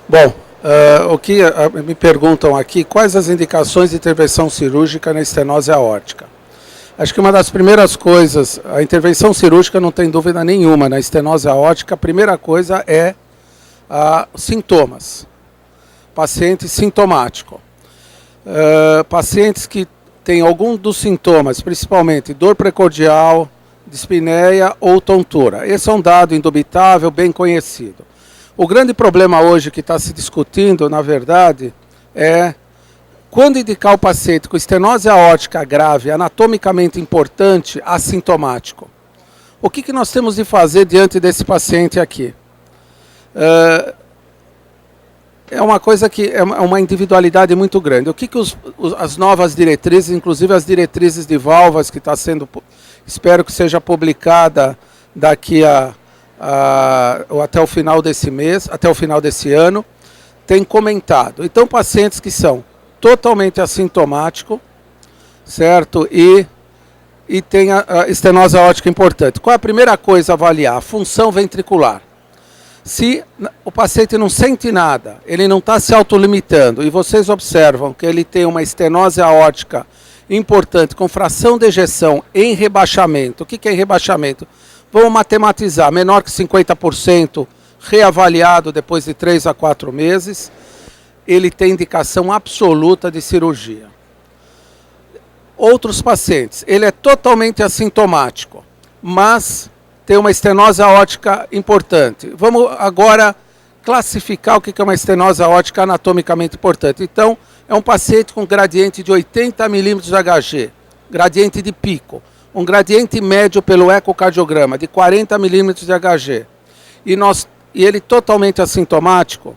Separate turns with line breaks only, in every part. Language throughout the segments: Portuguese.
Bom, o que me perguntam aqui, quais as indicações de intervenção cirúrgica na estenose aórtica? Acho que uma das primeiras coisas, a intervenção cirúrgica não tem dúvida nenhuma na estenose aórtica, a primeira coisa é sintomas. Paciente sintomático. Pacientes que têm algum dos sintomas, principalmente dor precordial, dispneia ou tontura. Esse é um dado indubitável, bem conhecido. O grande problema hoje que está se discutindo, na verdade, é quando indicar o paciente com estenose aórtica grave, anatomicamente importante, assintomático. O que nós temos de fazer diante desse paciente aqui? É uma coisa que é uma individualidade muito grande. O que as novas diretrizes, inclusive as diretrizes de válvulas que está sendo, espero que seja publicada daqui até o final desse mês, até o final desse ano, tem comentado. Então, pacientes que são totalmente assintomáticos, certo? E tem a estenose aórtica importante. Qual é a primeira coisa a avaliar? A função ventricular. Se o paciente não sente nada, ele não está se autolimitando, e vocês observam que ele tem uma estenose aórtica importante, com fração de ejeção em rebaixamento. O que é em rebaixamento? Vamos matematizar, menor que 50%, reavaliado depois de 3 a 4 meses, ele tem indicação absoluta de cirurgia. Outros pacientes, ele é totalmente assintomático, mas tem uma estenose aórtica importante. Vamos agora classificar o que é uma estenose aórtica anatomicamente importante. Então, é um paciente com gradiente de 80 milímetros de Hg, gradiente de pico, um gradiente médio pelo ecocardiograma de 40 milímetros de Hg, e ele totalmente assintomático,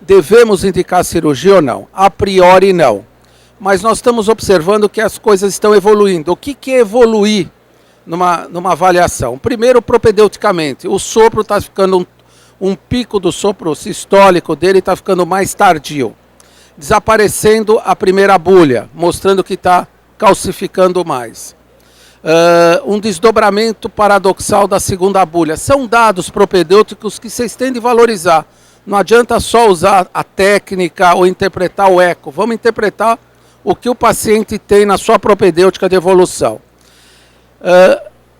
devemos indicar cirurgia ou não? A priori não. Mas nós estamos observando que as coisas estão evoluindo. O que é evoluir numa avaliação? Primeiro, propedeuticamente, o sopro está ficando, um pico do sopro sistólico dele está ficando mais tardio, desaparecendo a primeira bulha, mostrando que está calcificando mais. Um desdobramento paradoxal da segunda bulha. São dados propedêuticos que vocês têm de valorizar. Não adianta só usar a técnica ou interpretar o eco. Vamos interpretar o que o paciente tem na sua propedêutica de evolução.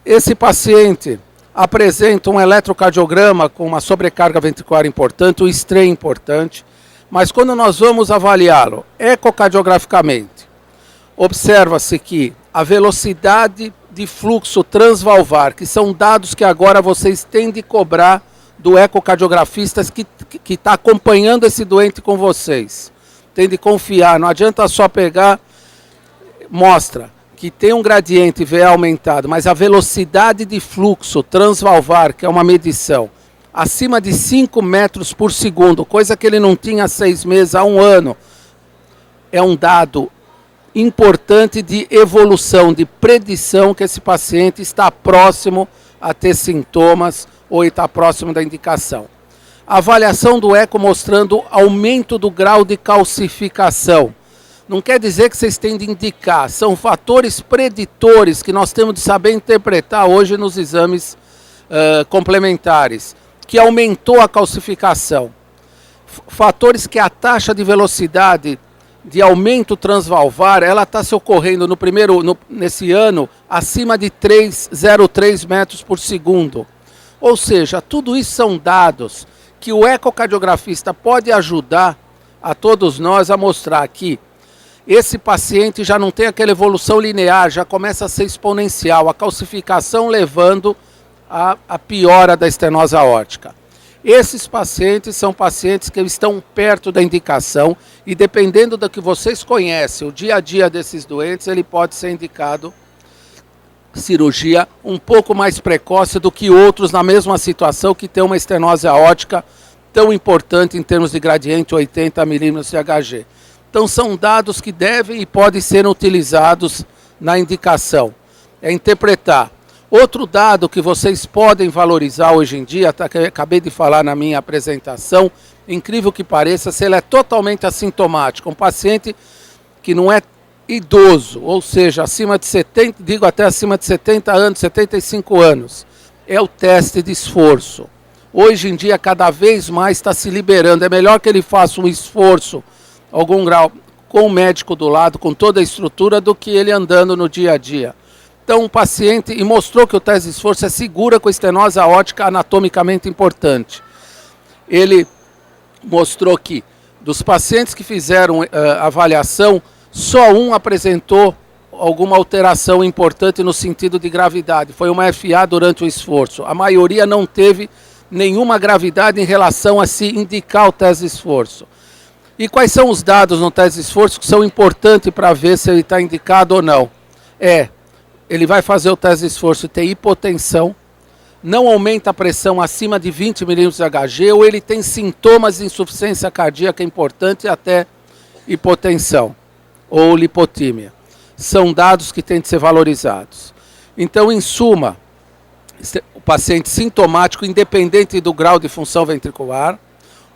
Esse paciente apresenta um eletrocardiograma com uma sobrecarga ventricular importante, um strain importante, mas quando nós vamos avaliá-lo ecocardiograficamente, observa-se que a velocidade de fluxo transvalvar, que são dados que agora vocês têm de cobrar do ecocardiografista que está acompanhando esse doente com vocês. Tem de confiar, não adianta só pegar, mostra que tem um gradiente VA aumentado, mas a velocidade de fluxo transvalvar, que é uma medição, acima de 5 metros por segundo, coisa que ele não tinha há 6 meses, há 1 ano, é um dado importante de evolução, de predição que esse paciente está próximo a ter sintomas ou está próximo da indicação. A avaliação do eco mostrando aumento do grau de calcificação. Não quer dizer que vocês têm de indicar, são fatores preditores que nós temos de saber interpretar hoje nos exames complementares, que aumentou a calcificação. Fatores que a taxa de velocidade de aumento transvalvar, ela está se ocorrendo nesse ano acima de 3,03 metros por segundo. Ou seja, tudo isso são dados que o ecocardiografista pode ajudar a todos nós a mostrar que esse paciente já não tem aquela evolução linear, já começa a ser exponencial, a calcificação levando à piora da estenose aórtica. Esses pacientes são pacientes que estão perto da indicação e dependendo do que vocês conhecem, o dia a dia desses doentes, ele pode ser indicado cirurgia um pouco mais precoce do que outros na mesma situação que tem uma estenose aórtica tão importante em termos de gradiente 80 milímetros de Hg. Então são dados que devem e podem ser utilizados na indicação. É interpretar. Outro dado que vocês podem valorizar hoje em dia, que eu acabei de falar na minha apresentação, incrível que pareça, se ele é totalmente assintomático, um paciente que não é idoso, ou seja, acima de 70, digo até acima de 70 anos, 75 anos, é o teste de esforço. Hoje em dia, cada vez mais está se liberando. É melhor que ele faça um esforço, algum grau, com o médico do lado, com toda a estrutura, do que ele andando no dia a dia. Então, um paciente, e mostrou que o teste de esforço é segura com estenose aórtica anatomicamente importante. Ele mostrou que, dos pacientes que fizeram avaliação, só um apresentou alguma alteração importante no sentido de gravidade. Foi uma FA durante o esforço. A maioria não teve nenhuma gravidade em relação a se indicar o teste de esforço. E quais são os dados no teste de esforço que são importantes para ver se ele está indicado ou não? Ele vai fazer o teste de esforço e tem hipotensão, não aumenta a pressão acima de 20 milímetros de Hg, ou ele tem sintomas de insuficiência cardíaca importante e até hipotensão ou lipotímia. São dados que têm de ser valorizados. Então, em suma, o paciente sintomático, independente do grau de função ventricular,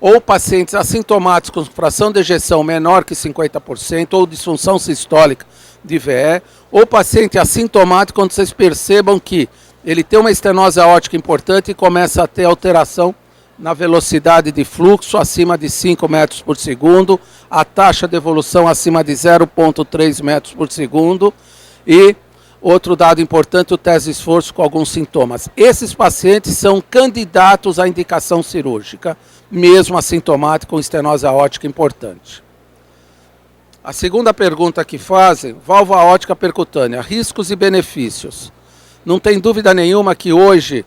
ou pacientes assintomáticos com fração de ejeção menor que 50%, ou disfunção sistólica de VE, ou paciente assintomático, quando vocês percebam que ele tem uma estenose aórtica importante e começa a ter alteração na velocidade de fluxo acima de 5 metros por segundo, a taxa de evolução acima de 0,3 metros por segundo e, outro dado importante, o teste de esforço com alguns sintomas. Esses pacientes são candidatos à indicação cirúrgica, mesmo assintomático com estenose aórtica importante. A segunda pergunta que fazem, válvula aórtica percutânea, riscos e benefícios. Não tem dúvida nenhuma que hoje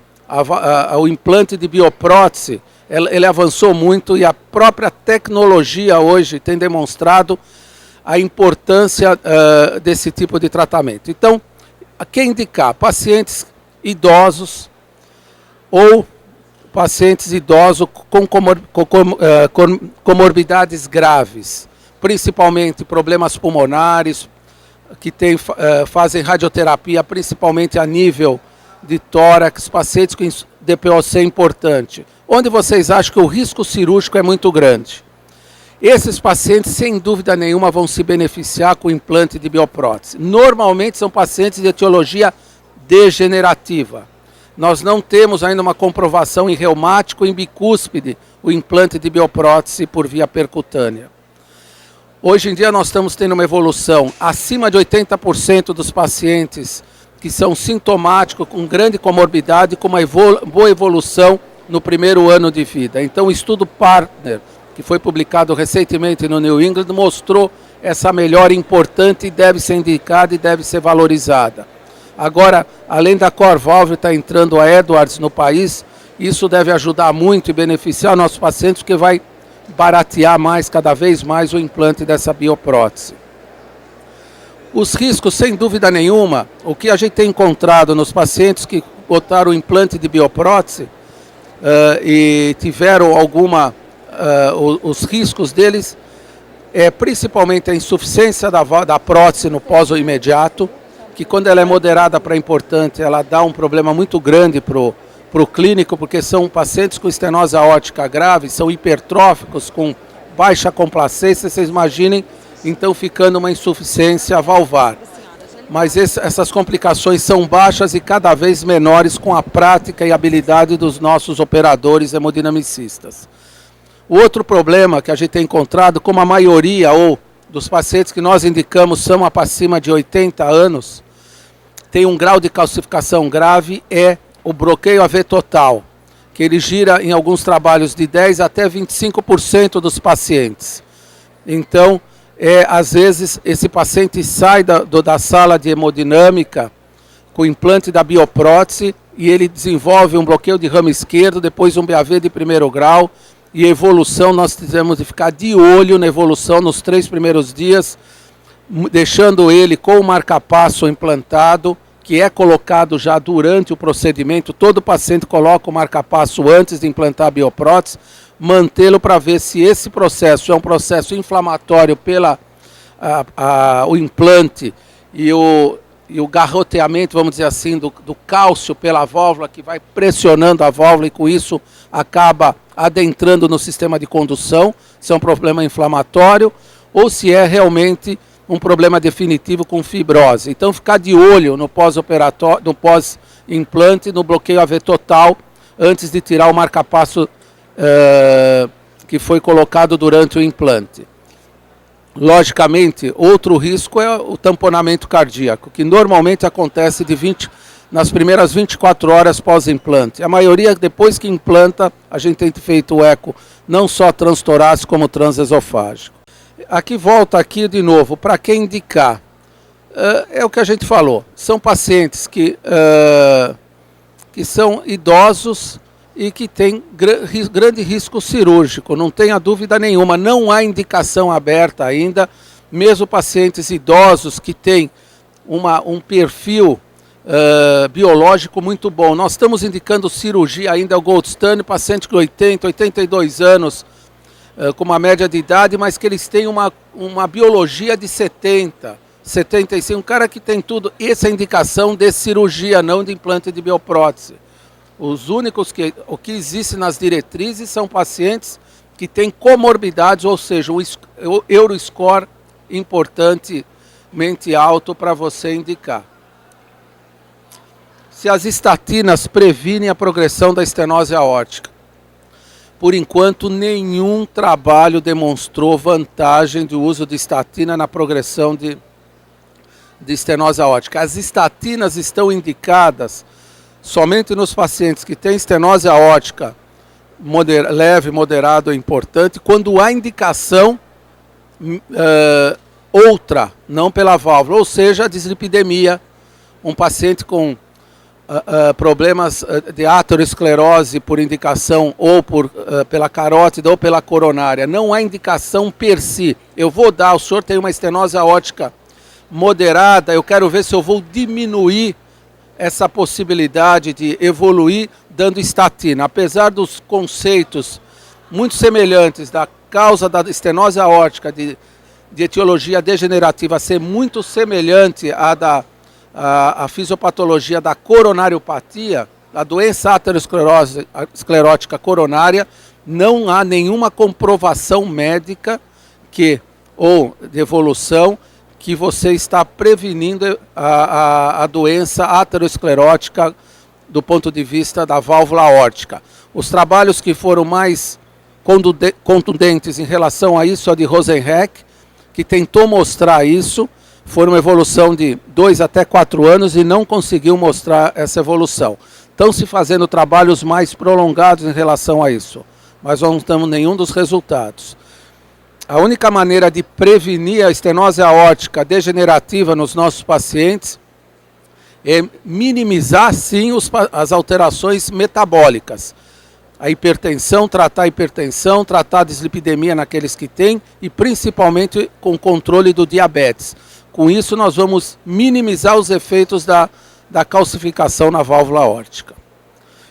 o implante de bioprótese, ele avançou muito e a própria tecnologia hoje tem demonstrado a importância desse tipo de tratamento. Então, a quem indicar? Pacientes idosos ou pacientes idosos com comorbidades graves, principalmente problemas pulmonares, que fazem radioterapia, principalmente a nível de tórax, pacientes com DPOC importante, onde vocês acham que o risco cirúrgico é muito grande. Esses pacientes, sem dúvida nenhuma, vão se beneficiar com o implante de bioprótese. Normalmente são pacientes de etiologia degenerativa. Nós não temos ainda uma comprovação em reumático e em bicúspide o implante de bioprótese por via percutânea. Hoje em dia nós estamos tendo uma evolução acima de 80% dos pacientes que são sintomáticos, com grande comorbidade, com uma boa evolução no primeiro ano de vida. Então o estudo Partner, que foi publicado recentemente no New England, mostrou essa melhora importante e deve ser indicada e deve ser valorizada. Agora, além da Corvalve estar entrando a Edwards no país, isso deve ajudar muito e beneficiar nossos pacientes, porque vai baratear cada vez mais o implante dessa bioprótese. Os riscos, sem dúvida nenhuma, o que a gente tem encontrado nos pacientes que botaram o implante de bioprótese e tiveram os riscos deles, principalmente a insuficiência da prótese no pós-imediato, que quando ela é moderada para importante, ela dá um problema muito grande para o clínico, porque são pacientes com estenose aórtica grave, são hipertróficos, com baixa complacência, vocês imaginem, então ficando uma insuficiência valvar. Mas essas complicações são baixas e cada vez menores com a prática e habilidade dos nossos operadores hemodinamicistas. O outro problema que a gente tem encontrado, como a maioria ou dos pacientes que nós indicamos são acima de 80 anos, tem um grau de calcificação grave, é o bloqueio AV total, que ele gira em alguns trabalhos de 10% até 25% dos pacientes. Então, às vezes, esse paciente sai da sala de hemodinâmica com o implante da bioprótese e ele desenvolve um bloqueio de ramo esquerdo, depois um BAV de primeiro grau, e evolução, nós temos de ficar de olho na evolução nos 3 primeiros dias, deixando ele com o marca-passo implantado, que é colocado já durante o procedimento. Todo paciente coloca o marca-passo antes de implantar a bioprótese, mantê-lo para ver se esse processo é um processo inflamatório pela o implante e o garroteamento, vamos dizer assim, do cálcio pela válvula, que vai pressionando a válvula e com isso acaba adentrando no sistema de condução, se é um problema inflamatório ou se é realmente um problema definitivo com fibrose. Então ficar de olho no pós-operatório, no pós-implante, no bloqueio AV total antes de tirar o marcapasso que foi colocado durante o implante. Logicamente, outro risco é o tamponamento cardíaco, que normalmente acontece nas primeiras 24 horas pós-implante. A maioria, depois que implanta, a gente tem feito o eco não só transtorácico como transesofágico. Aqui volta aqui de novo, para quem indicar? É o que a gente falou, são pacientes que são idosos e que têm grande risco cirúrgico, não tenha dúvida nenhuma, não há indicação aberta ainda, mesmo pacientes idosos que têm um perfil biológico muito bom. Nós estamos indicando cirurgia ainda ao Gold Standard, paciente de 80, 82 anos, com uma média de idade, mas que eles têm uma biologia de 70, 75, um cara que tem tudo. Essa é a indicação de cirurgia, não de implante de bioprótese. Os únicos o que existe nas diretrizes são pacientes que têm comorbidades, ou seja, o Euroscore importantemente alto para você indicar. Se as estatinas previnem a progressão da estenose aórtica. Por enquanto, nenhum trabalho demonstrou vantagem do uso de estatina na progressão de estenose aórtica. As estatinas estão indicadas somente nos pacientes que têm estenose aórtica leve, moderado ou importante, quando há indicação outra, não pela válvula, ou seja, a dislipidemia, um paciente com problemas de aterosclerose por indicação ou pela carótida ou pela coronária. Não há indicação per si. Eu vou dar, o senhor tem uma estenose aórtica moderada, eu quero ver se eu vou diminuir essa possibilidade de evoluir dando estatina. Apesar dos conceitos muito semelhantes da causa da estenose aórtica de etiologia degenerativa ser muito semelhante à fisiopatologia da coronariopatia, da doença aterosclerótica coronária, não há nenhuma comprovação médica ou de evolução que você está prevenindo a doença aterosclerótica do ponto de vista da válvula aórtica. Os trabalhos que foram mais contundentes em relação a isso, a de Rosenheck, que tentou mostrar isso, foi uma evolução de 2 até 4 anos e não conseguiu mostrar essa evolução. Estão se fazendo trabalhos mais prolongados em relação a isso, mas não temos nenhum dos resultados. A única maneira de prevenir a estenose aórtica degenerativa nos nossos pacientes é minimizar, sim, as alterações metabólicas. A hipertensão, tratar a dislipidemia naqueles que têm e principalmente com controle do diabetes. Com isso, nós vamos minimizar os efeitos da calcificação na válvula aórtica.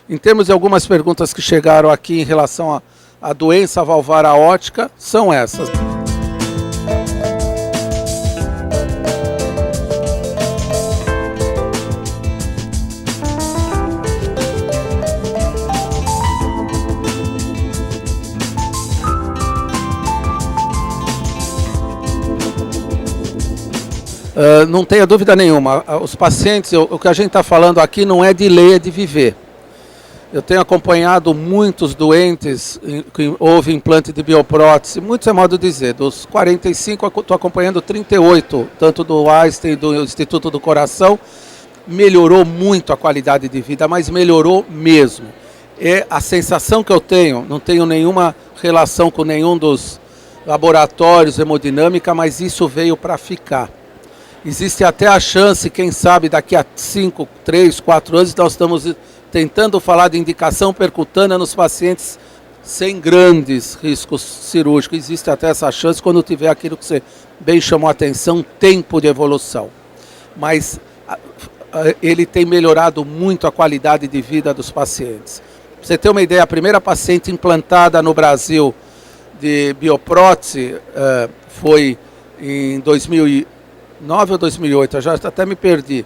Em termos de algumas perguntas que chegaram aqui em relação à doença valvar aórtica, são essas. Não tenha dúvida nenhuma, os pacientes, o que a gente está falando aqui não é de ler, é de viver. Eu tenho acompanhado muitos doentes que houve implante de bioprótese, muitos é modo de dizer, dos 45 estou acompanhando 38, tanto do Einstein, do Instituto do Coração, melhorou muito a qualidade de vida, mas melhorou mesmo. É a sensação que eu tenho, não tenho nenhuma relação com nenhum dos laboratórios hemodinâmica, mas isso veio para ficar. Existe até a chance, quem sabe, daqui a 5, 3, 4 anos, nós estamos tentando falar de indicação percutânea nos pacientes sem grandes riscos cirúrgicos. Existe até essa chance quando tiver aquilo que você bem chamou a atenção, tempo de evolução. Mas ele tem melhorado muito a qualidade de vida dos pacientes. Pra você ter uma ideia, a primeira paciente implantada no Brasil de bioprótese foi em 2009 ou 2008, eu já até me perdi.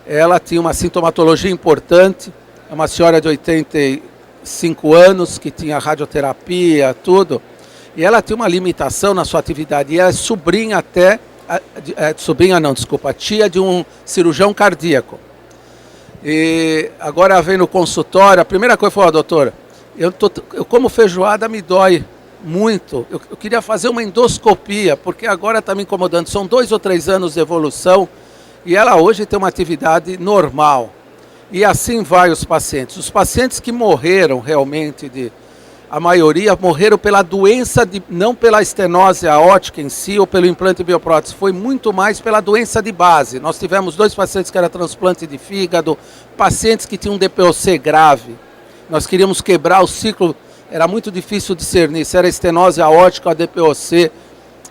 Ela tinha uma sintomatologia importante, é uma senhora de 85 anos, que tinha radioterapia, tudo, e ela tinha uma limitação na sua atividade, e ela é sobrinha tia de um cirurgião cardíaco. E agora vem no consultório, a primeira coisa foi, doutora, eu como feijoada me dói muito, eu queria fazer uma endoscopia, porque agora está me incomodando, são 2 ou 3 anos de evolução, e ela hoje tem uma atividade normal. E assim vai os pacientes. Os pacientes que morreram realmente, a maioria morreram pela doença, não pela estenose aórtica em si ou pelo implante bioprótese, foi muito mais pela doença de base. Nós tivemos 2 pacientes que eram transplante de fígado, pacientes que tinham DPOC grave. Nós queríamos quebrar o ciclo, era muito difícil discernir se era estenose aórtica ou DPOC.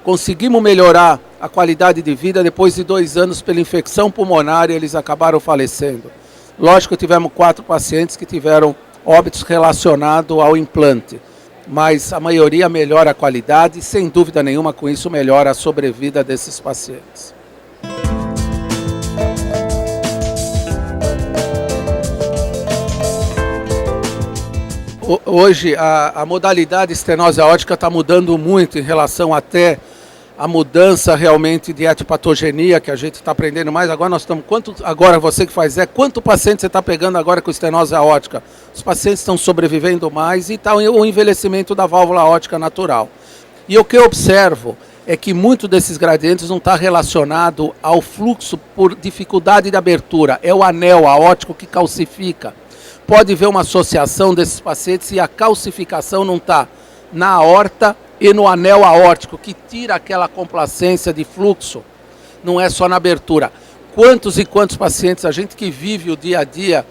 Conseguimos melhorar a qualidade de vida depois de 2 anos pela infecção pulmonar e eles acabaram falecendo. Lógico que tivemos 4 pacientes que tiveram óbitos relacionados ao implante, mas a maioria melhora a qualidade e, sem dúvida nenhuma, com isso melhora a sobrevida desses pacientes. Hoje a modalidade estenose aórtica está mudando muito em relação até a mudança realmente de etiopatogenia, que a gente está aprendendo mais. Agora nós estamos, agora você que faz quanto paciente você está pegando agora com estenose aórtica? Os pacientes estão sobrevivendo mais e está o envelhecimento da válvula aórtica natural. E o que eu observo é que muito desses gradientes não está relacionado ao fluxo por dificuldade de abertura, é o anel aórtico que calcifica. Pode ver uma associação desses pacientes e a calcificação não está na aorta e no anel aórtico, que tira aquela complacência de fluxo, não é só na abertura. Quantos e quantos pacientes, a gente que vive o dia a dia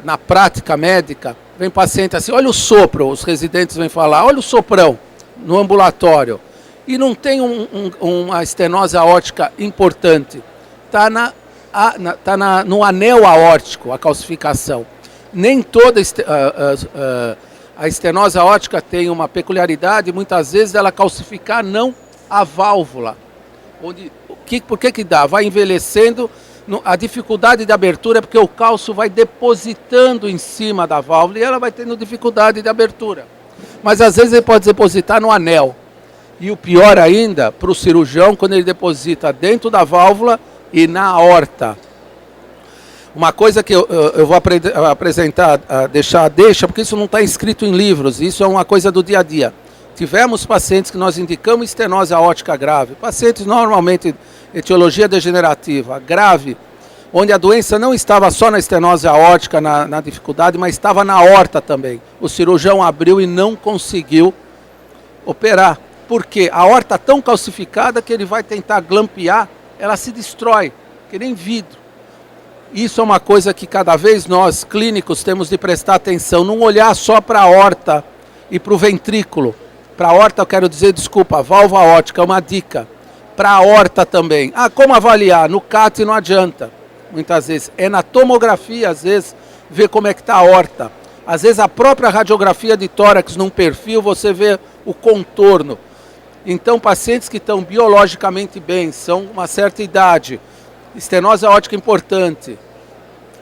na prática médica, vem paciente assim, olha o sopro, os residentes vêm falar, olha o soprão no ambulatório, e não tem uma estenose aórtica importante, está no anel aórtico a calcificação. Nem toda a estenose aórtica tem uma peculiaridade, muitas vezes ela calcificar não a válvula. Por que dá? Vai envelhecendo, a dificuldade de abertura é porque o cálcio vai depositando em cima da válvula e ela vai tendo dificuldade de abertura. Mas às vezes ele pode depositar no anel. E o pior ainda, para o cirurgião, quando ele deposita dentro da válvula e na aorta. Uma coisa que eu vou apresentar, deixa, porque isso não está escrito em livros, isso é uma coisa do dia a dia. Tivemos pacientes que nós indicamos estenose aórtica grave, pacientes normalmente etiologia degenerativa grave, onde a doença não estava só na estenose aórtica, na dificuldade, mas estava na aorta também. O cirurgião abriu e não conseguiu operar, porque a aorta está tão calcificada que ele vai tentar glampear, ela se destrói, que nem vidro. Isso é uma coisa que cada vez nós, clínicos, temos de prestar atenção, não olhar só para a aorta e para o ventrículo. Para a aorta eu quero dizer, desculpa, válvula aórtica é uma dica. Para a aorta também. Como avaliar? No CAT não adianta, muitas vezes. É na tomografia, às vezes, ver como é que está a aorta. Às vezes a própria radiografia de tórax num perfil, você vê o contorno. Então, pacientes que estão biologicamente bem, são uma certa idade, estenose aórtica importante,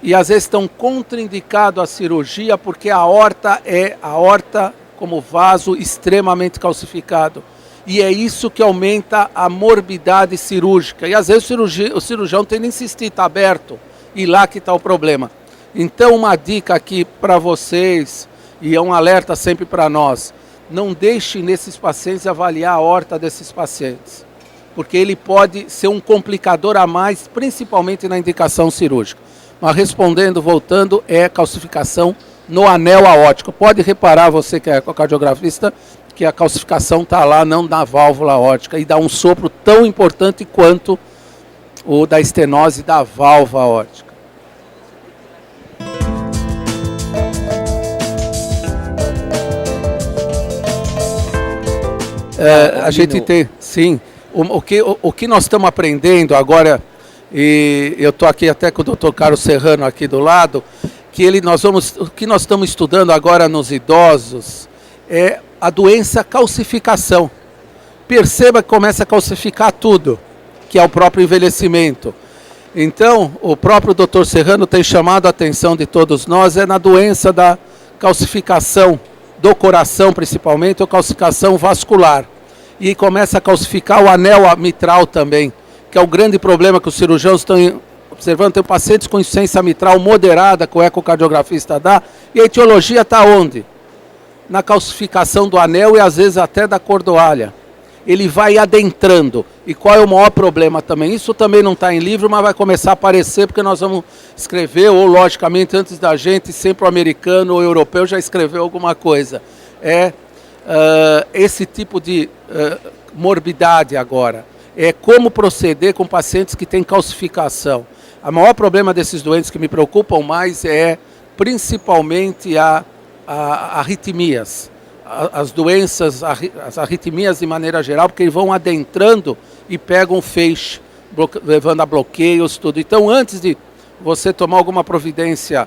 e às vezes estão contraindicados à cirurgia porque a aorta como vaso extremamente calcificado. E é isso que aumenta a morbidade cirúrgica. E às vezes o cirurgião tem de insistir, está aberto, e lá que está o problema. Então uma dica aqui para vocês, e é um alerta sempre para nós, não deixe nesses pacientes avaliar a aorta desses pacientes, porque ele pode ser um complicador a mais, principalmente na indicação cirúrgica. Mas respondendo, voltando, é calcificação no anel aórtico. Pode reparar, você que é ecocardiografista, que a calcificação está lá, não na válvula aórtica, e dá um sopro tão importante quanto o da estenose da válvula aórtica. A gente tem, sim. O que nós estamos aprendendo agora, e eu estou aqui até com o Dr. Carlos Serrano aqui do lado, o que nós estamos estudando agora nos idosos é a doença calcificação. Perceba que começa a calcificar tudo, que é o próprio envelhecimento. Então, o próprio Dr. Serrano tem chamado a atenção de todos nós, na doença da calcificação do coração principalmente, ou calcificação vascular. E começa a calcificar o anel mitral também, que é o grande problema que os cirurgiãos estão observando, tem pacientes com insuficiência mitral moderada que o ecocardiografista dá, e a etiologia está onde? Na calcificação do anel e às vezes até da cordoalha. Ele vai adentrando. E qual é o maior problema também? Isso também não está em livro, mas vai começar a aparecer, porque nós vamos escrever, ou logicamente antes da gente, sempre o americano ou o europeu já escreveu alguma coisa. Esse tipo de morbidade agora. É como proceder com pacientes que têm calcificação. O maior problema desses doentes que me preocupam mais é principalmente arritmias. As doenças, as arritmias de maneira geral, porque eles vão adentrando e pegam feixe, levando a bloqueios, tudo. Então, antes de você tomar alguma providência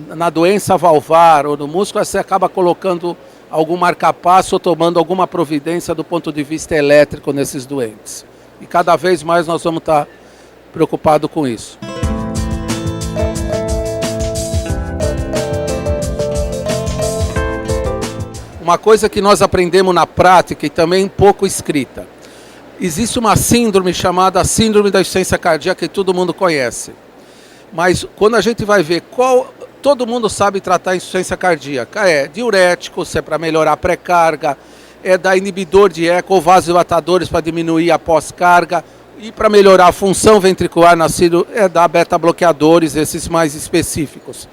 na doença valvar ou no músculo, você acaba colocando algum marcapasso ou tomando alguma providência do ponto de vista elétrico nesses doentes. E cada vez mais nós vamos estar preocupados com isso. Uma coisa que nós aprendemos na prática e também pouco escrita. Existe uma síndrome chamada síndrome da insuficiência cardíaca que todo mundo conhece. Mas quando a gente vai ver todo mundo sabe tratar a insuficiência cardíaca. É diurético, se é para melhorar a pré-carga, é dar inibidor de eco ou vasodilatadores para diminuir a pós-carga. E para melhorar a função ventricular na síndrome é dar beta-bloqueadores, esses mais específicos.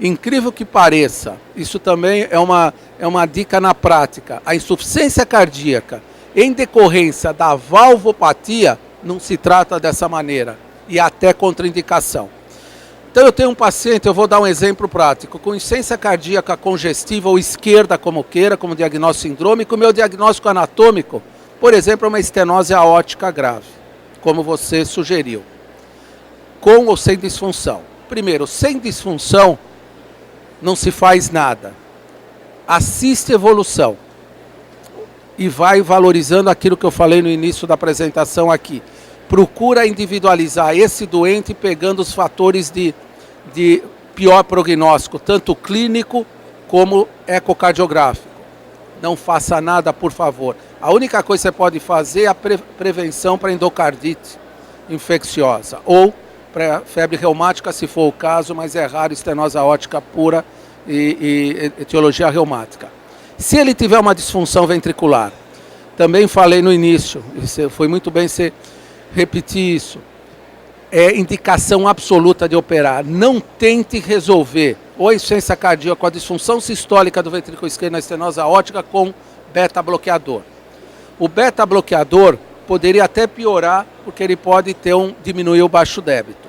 Incrível que pareça, isso também é uma dica na prática. A insuficiência cardíaca, em decorrência da valvopatia, não se trata dessa maneira. E até contraindicação. Então eu tenho um paciente, eu vou dar um exemplo prático, com insuficiência cardíaca congestiva ou esquerda, como queira, como diagnóstico sindrômico. O meu diagnóstico anatômico, por exemplo, é uma estenose aórtica grave, como você sugeriu. Com ou sem disfunção. Primeiro, sem disfunção, não se faz nada. Assiste a evolução e vai valorizando aquilo que eu falei no início da apresentação aqui. Procura individualizar esse doente pegando os fatores de pior prognóstico, tanto clínico como ecocardiográfico. Não faça nada, por favor. A única coisa que você pode fazer é a prevenção para endocardite infecciosa ou para febre reumática, se for o caso, mas é raro estenose aórtica pura e etiologia reumática. Se ele tiver uma disfunção ventricular, também falei no início, foi muito bem você repetir isso, é indicação absoluta de operar. Não tente resolver ou a insuficiência cardíaca com a disfunção sistólica do ventrículo esquerdo na estenose aórtica com beta-bloqueador. O beta-bloqueador poderia até piorar, porque ele pode diminuir o baixo débito.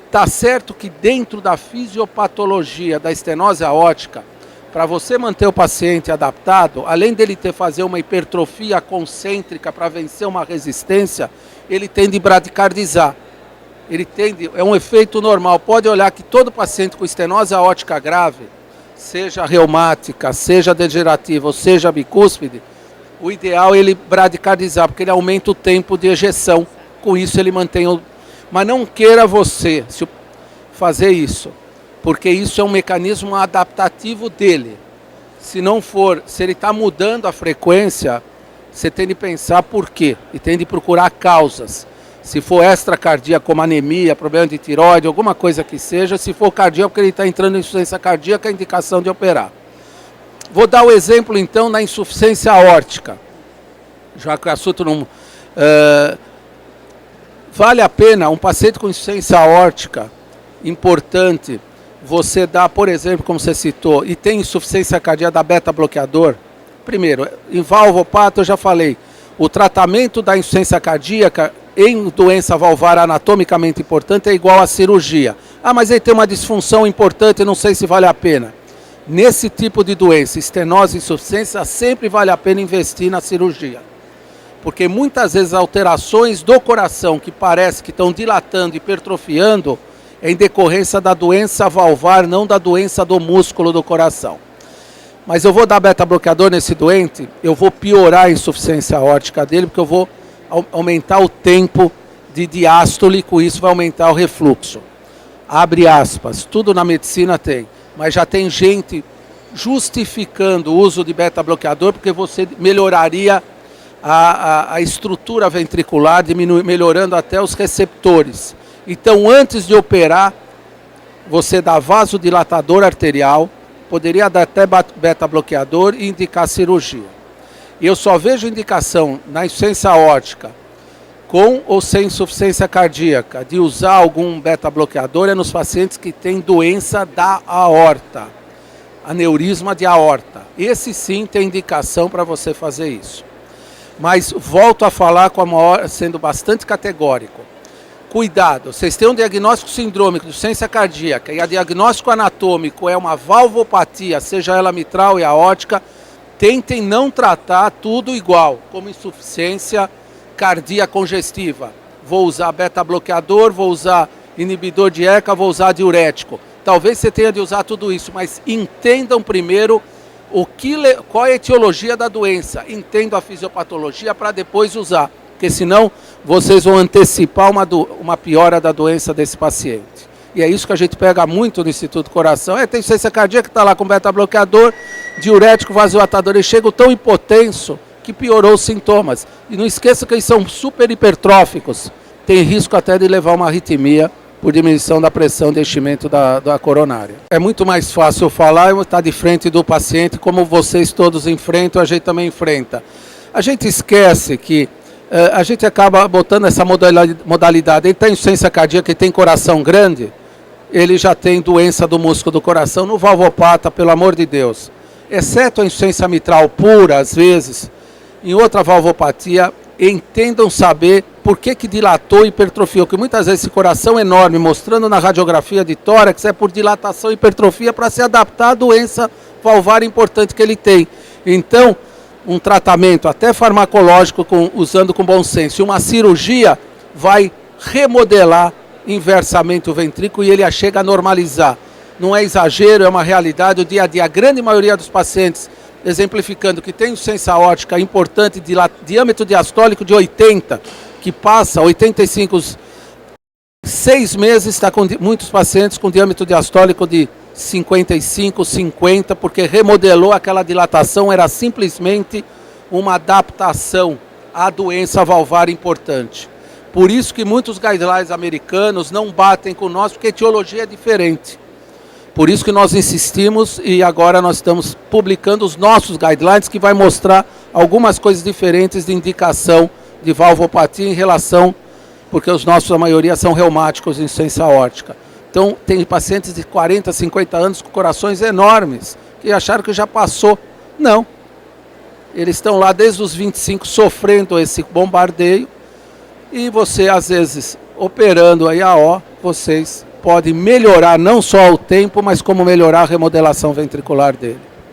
Está certo que dentro da fisiopatologia da estenose aórtica, para você manter o paciente adaptado, além dele fazer uma hipertrofia concêntrica para vencer uma resistência, ele tende a bradicardizar. É um efeito normal. Pode olhar que todo paciente com estenose aórtica grave, seja reumática, seja degenerativa ou seja bicúspide, o ideal é ele bradicardizar, porque ele aumenta o tempo de ejeção. Com isso ele mantém o... Mas não queira você fazer isso, porque isso é um mecanismo adaptativo dele. Se ele está mudando a frequência, você tem de pensar por quê e tem de procurar causas. Se for extracardíaco, como anemia, problema de tireoide, alguma coisa que seja, se for cardíaco, porque ele está entrando em insuficiência cardíaca, é indicação de operar. Vou dar o exemplo, então, da insuficiência aórtica, já que o assunto não... vale a pena, um paciente com insuficiência aórtica, importante, você dá, por exemplo, como você citou, e tem insuficiência cardíaca da beta-bloqueador. Primeiro, em valvopato, eu já falei, o tratamento da insuficiência cardíaca em doença valvar anatomicamente importante é igual à cirurgia. Ah, mas ele tem uma disfunção importante, não sei se vale a pena. Nesse tipo de doença, estenose e insuficiência, sempre vale a pena investir na cirurgia. Porque muitas vezes alterações do coração que parece que estão dilatando, hipertrofiando, é em decorrência da doença valvar, não da doença do músculo do coração. Mas eu vou dar beta-bloqueador nesse doente, eu vou piorar a insuficiência aórtica dele, porque eu vou aumentar o tempo de diástole e com isso vai aumentar o refluxo. Abre aspas, tudo na medicina tem, mas já tem gente justificando o uso de beta-bloqueador porque você melhoraria a estrutura ventricular, melhorando até os receptores. Então, antes de operar, você dá vasodilatador arterial, poderia dar até beta-bloqueador e indicar cirurgia. E eu só vejo indicação na insuficiência aórtica, com ou sem insuficiência cardíaca, de usar algum beta-bloqueador é nos pacientes que têm doença da aorta, aneurisma de aorta. Esse sim tem indicação para você fazer isso. Mas volto a falar sendo bastante categórico. Cuidado, vocês têm um diagnóstico sindrômico de insuficiência cardíaca e o diagnóstico anatômico é uma valvopatia, seja ela mitral e aórtica, tentem não tratar tudo igual, como insuficiência cardíaca congestiva. Vou usar beta-bloqueador, vou usar inibidor de ECA, vou usar diurético. Talvez você tenha de usar tudo isso, mas entendam primeiro qual é a etiologia da doença, entendam a fisiopatologia para depois usar, porque senão vocês vão antecipar uma piora da doença desse paciente. E é isso que a gente pega muito no Instituto do Coração. Tem insuficiência cardíaca que está lá com beta-bloqueador, diurético, vasodilatador, e chega tão hipotenso que piorou os sintomas. E não esqueça que eles são super hipertróficos. Tem risco até de levar uma arritmia por diminuição da pressão de enchimento da coronária. É muito mais fácil falar e estar de frente do paciente, como vocês todos enfrentam, a gente também enfrenta. A gente esquece que a gente acaba botando essa modalidade. Ele tem insuficiência cardíaca e tem coração grande, ele já tem doença do músculo do coração. No valvopata, pelo amor de Deus, exceto a insuficiência mitral pura, às vezes, em outra valvopatia, entendam saber por que dilatou e hipertrofiou, que muitas vezes esse coração enorme, mostrando na radiografia de tórax, é por dilatação e hipertrofia para se adaptar à doença valvar importante que ele tem. Então, um tratamento até farmacológico, usando com bom senso, e uma cirurgia vai remodelar inversamente o ventrículo e ele chega a normalizar. Não é exagero, é uma realidade, o dia a dia. A grande maioria dos pacientes, exemplificando que tem insuficiência aórtica importante, de diâmetro diastólico de 80, que passa 85, 6 meses, está com muitos pacientes com diâmetro diastólico de 55, 50, porque remodelou aquela dilatação, era simplesmente uma adaptação à doença valvar importante. Por isso que muitos guidelines americanos não batem com nós, porque a etiologia é diferente. Por isso que nós insistimos e agora nós estamos publicando os nossos guidelines, que vai mostrar algumas coisas diferentes de indicação de valvopatia em relação, porque os nossos, a maioria, são reumáticos em insuficiência aórtica. Então, tem pacientes de 40, 50 anos com corações enormes, que acharam que já passou. Não. Eles estão lá desde os 25 sofrendo esse bombardeio e você, às vezes, operando aí vocês podem melhorar não só o tempo, mas como melhorar a remodelação ventricular dele.